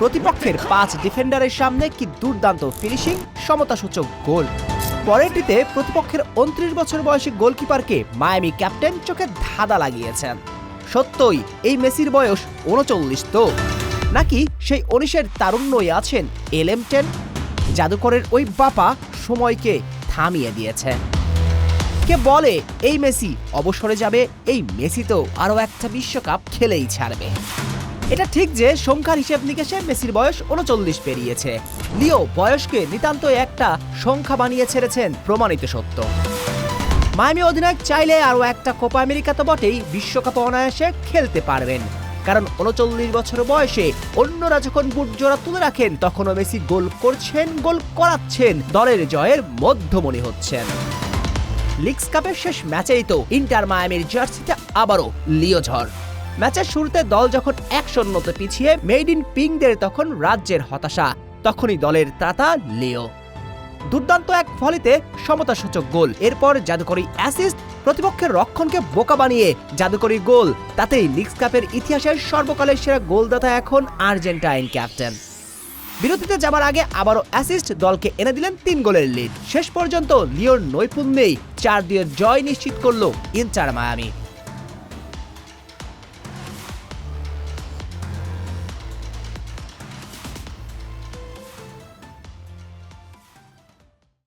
প্রতিপক্ষের ৫ ডিফেন্ডারের সামনে কি দুর্দান্ত ফিনিশিং, সমতাসূচক গোল। পরেরটিতে প্রতিপক্ষের ২৯ বছর বয়সী গোলকিপারকে মায়ামি ক্যাপ্টেন চোখে ধাঁধা লাগিয়েছেন। সত্যই এই মেসির বয়স ৩৯ তো, নাকি সেই ১৯-এর তারুণ্যই আছেন এলএম10? জাদুকরের ওই বাপা সময়কে থামিয়ে দিয়েছে। কে বলে এই মেসি অবসরে যাবে? এই মেসি তো আরও একটা বিশ্বকাপ খেলেই ছাড়বে। এটা ঠিক যে সংখ্যার হিসেব নিকেশে মেসির বয়স ৩৯ পেরিয়েছে। লিও বয়সকে নিতান্ত একটা সংখ্যা বানিয়ে ছেড়েছেন, প্রমাণিত সত্য। মায়ামি অধিনায়ক চাইলে আরও একটা কোপা আমেরিকা তো বটেই, বিশ্বকাপ অনায়াসে খেলতে পারবেন। কারণ ৩৯ বছর বয়সে অন্যরা যখন বুট জোড়া তুলে রাখেন, তখনও মেসি গোল করছেন, গোল করাচ্ছেন, দলের জয়ের মধ্যমণি হচ্ছেন। লিগস কাপের শেষ ম্যাচেই তো ইন্টার মায়ামির জার্সিতে আবারও লিও ঝড়। ম্যাচের শুরুতে দল যখন ১-০তে পিছিয়ে, মেড ইন পিঙ্কদের তখন রাজ্যের হতাশা, তখনই দলের ত্রাতা লিও। দুর্দান্ত এক ভলিতে সমতাসূচক গোল, এরপর জাদুকরী অ্যাসিস্ট, প্রতিপক্ষের রক্ষণকে বোকা বানিয়ে জাদুকরী গোল। তাতেই লিগস কাপের ইতিহাসের সর্বকালের সেরা গোলদাতা এখন আর্জেন্টাইন ক্যাপ্টেন। বিরতিতে যাবার আগে আবারও অ্যাসিস্ট, দলকে এনে দিলেন ৩ গোলের লিড। শেষ পর্যন্ত লিওর নৈপুণ্যেই ৪-২ জয় নিশ্চিত করল ইন্টার মায়ামি।